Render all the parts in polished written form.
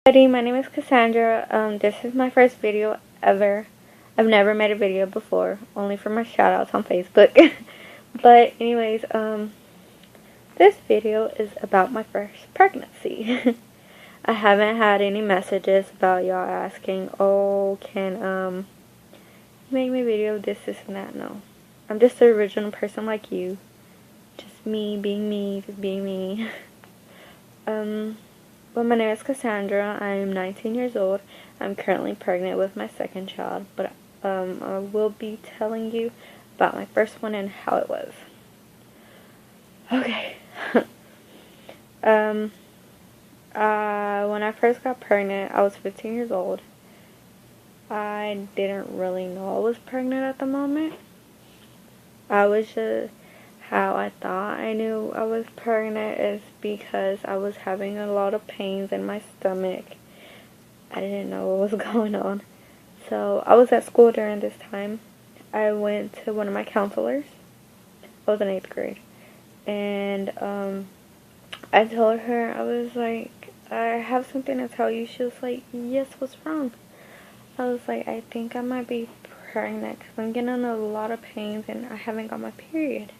Everybody, my name is Cassandra. This is my first video ever. I've never made a video before, only for my shoutouts on Facebook. But anyways, this video is about my first pregnancy. I haven't had any messages about y'all asking, oh, can you make me a video, this, and that. No. I'm just an original person like you. Just me, just being me. Well, my name is Kassandra. I am 19 years old. I'm currently pregnant with my second child, but I will be telling you about my first one and how it was. Okay. When I first got pregnant, I was 15 years old. I didn't really know I was pregnant at the moment. I was just, how I thought I knew I was pregnant is because I was having a lot of pains in my stomach. I didn't know what was going on. So I was at school during this time. I went to one of my counselors. I was in 8th grade. And I told her, I was like, I have something to tell you. She was like, yes, what's wrong? I was like, I think I might be pregnant because I'm getting a lot of pains and I haven't got my period.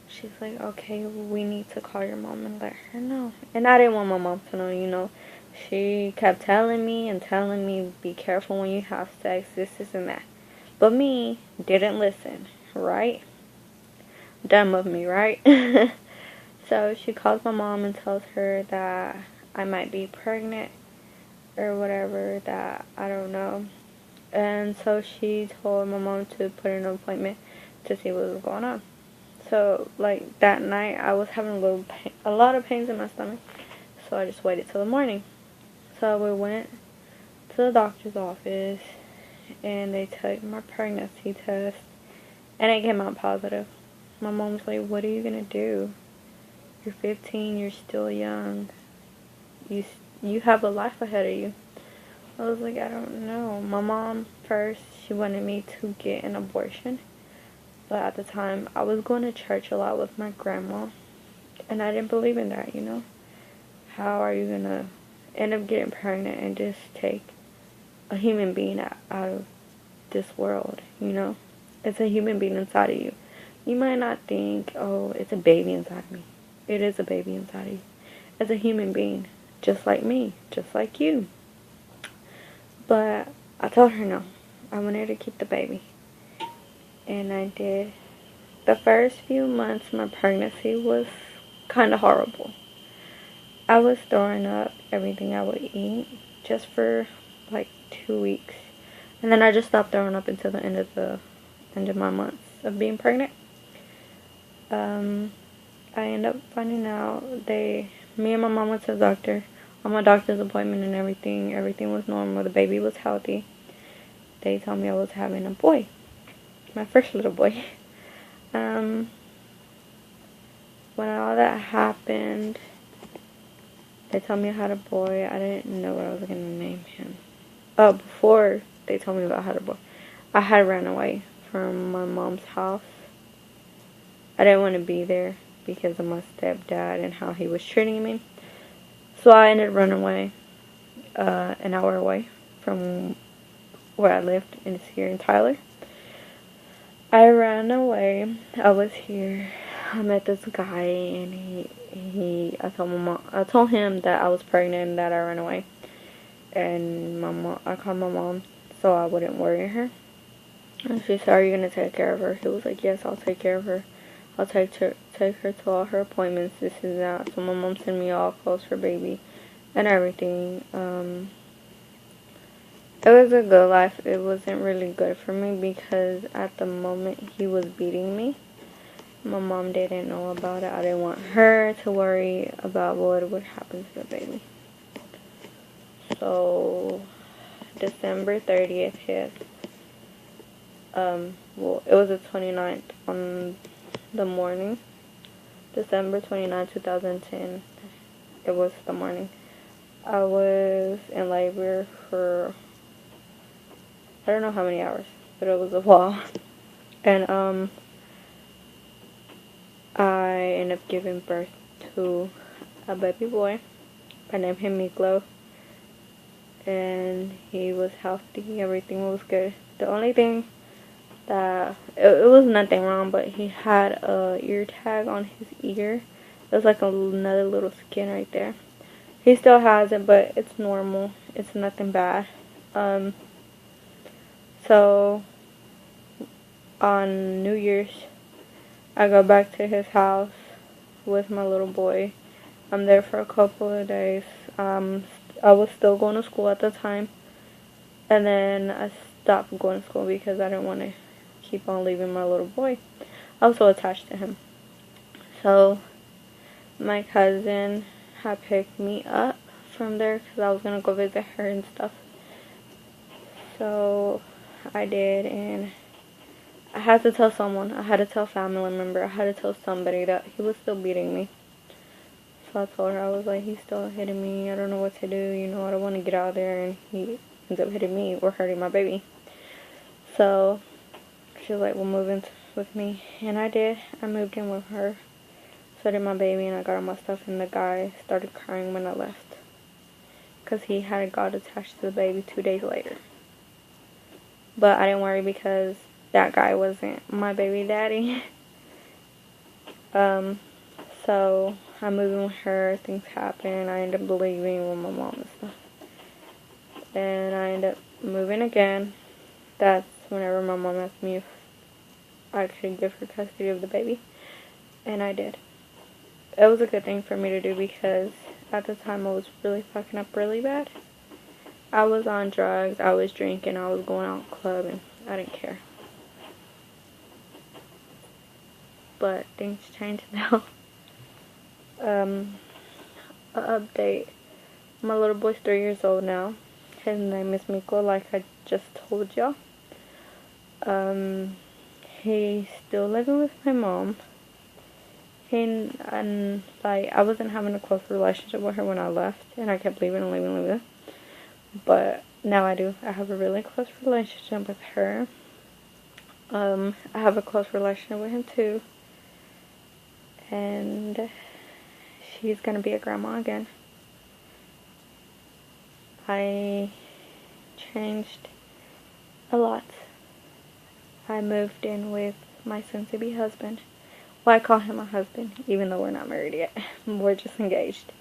She's like, okay, we need to call your mom and let her know. And I didn't want my mom to know, you know. She kept telling me, be careful when you have sex, this, and that. But me, didn't listen, right? Dumb of me, right? So she calls my mom and tells her that I might be pregnant or whatever, that I don't know. And so she told my mom to put in an appointment to see what was going on. So, like, that night, I was having a lot of pains in my stomach. So, I just waited till the morning. So, we went to the doctor's office, and they took my pregnancy test, and it came out positive. My mom was like, what are you going to do? You're 15, you're still young. You have a life ahead of you. I was like, I don't know. My mom, first, she wanted me to get an abortion. But at the time, I was going to church a lot with my grandma, and I didn't believe in that, you know. How are you going to end up getting pregnant and just take a human being out of this world, you know? It's a human being inside of you. You might not think, oh, it's a baby inside of me. It is a baby inside of you. It's a human being, just like me, just like you. But I told her no. I wanted to keep the baby. And I did. The first few months my pregnancy was kind of horrible. I was throwing up everything I would eat just for like 2 weeks. And then I just stopped throwing up until the end of my months of being pregnant. I ended up finding out me and my mom went to the doctor on my doctor's appointment and everything. Everything was normal. The baby was healthy. They told me I was having a boy. My first little boy. When all that happened, they told me I had a boy. I didn't know what I was going to name him. Oh, before they told me about I had a boy, I had ran away from my mom's house. I didn't want to be there because of my stepdad and how he was treating me. So I ended up running away, an hour away from where I lived, and it's here in Tyler. I ran away. I was here. I met this guy, and I told him that I was pregnant and that I ran away. And I called my mom so I wouldn't worry her. And she said, "Are you gonna take care of her?" He was like, "Yes, I'll take care of her. I'll take her to all her appointments, this and that." So my mom sent me all clothes for baby and everything. It was a good life. It wasn't really good for me because at the moment he was beating me. My mom didn't know about it. I didn't want her to worry about what would happen to the baby. So December 30th hit. Well, it was the 29th on the morning. December 29th, 2010. It was the morning. I was in labor for I don't know how many hours, but it was a while. And I ended up giving birth to a baby boy. I named him Miklo. and he was healthy. Everything was good. The only thing that it was nothing wrong, but he had a ear tag on his ear. There's like another little skin right there. He still has it, but it's normal. It's nothing bad. So on New Year's, I go back to his house with my little boy. I'm there for a couple of days. I was still going to school at the time, and then I stopped going to school because I didn't want to keep on leaving my little boy. I was so attached to him. So my cousin had picked me up from there because I was going to go visit her and stuff. So I did, and I had to tell someone. I had to tell a family member. I had to tell somebody that he was still beating me. So I told her, I was like, he's still hitting me. I don't know what to do. You know, I don't want to get out there and he ends up hitting me or hurting my baby. So she was like, well, move in with me. And I did. I moved in with her. So did my baby, and I got all my stuff. And the guy started crying when I left, because he had got attached to the baby 2 days later. But I didn't worry because that guy wasn't my baby daddy. So I moved in with her, things happened, I ended up leaving with my mom and stuff. And I ended up moving again. That's whenever my mom asked me if I could give her custody of the baby. And I did. It was a good thing for me to do because at the time I was really fucking up really bad. I was on drugs, I was drinking, I was going out clubbing. I didn't care. But things changed now. An update. My little boy's 3 years old now. His name is Miko, like I just told y'all. He's still living with my mom. And like, I wasn't having a close relationship with her when I left, and I kept leaving and leaving. But now I do. I have a really close relationship with her. I have a close relationship with him too. And she's gonna be a grandma again. I changed a lot. I moved in with my soon-to-be husband. Well, I call him my husband, even though we're not married yet. We're just engaged.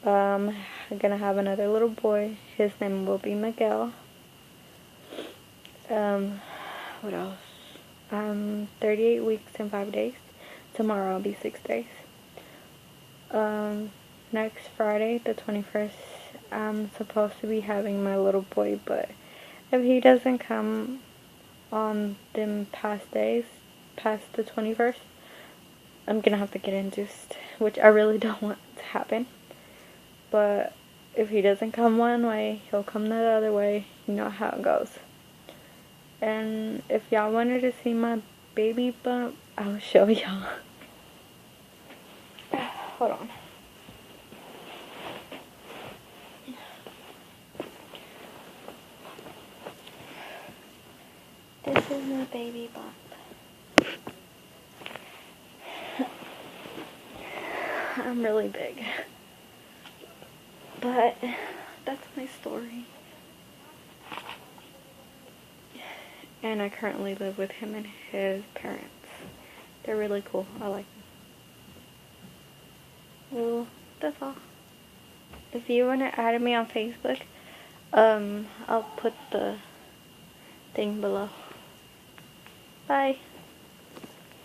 I'm gonna have another little boy. His name will be Miguel. What else? 38 weeks and 5 days. Tomorrow I'll be 6 days. Next Friday, the 21st, I'm supposed to be having my little boy, but if he doesn't come on them past days, past the 21st, I'm gonna have to get induced, which I really don't want to happen. But if he doesn't come one way, he'll come the other way. You know how it goes. And if y'all wanted to see my baby bump, I'll show y'all. Hold on. This is my baby bump. I'm really big. But that's my story. And I currently live with him and his parents. They're really cool. I like them. Well, that's all. If you want to add me on Facebook, I'll put the thing below. Bye.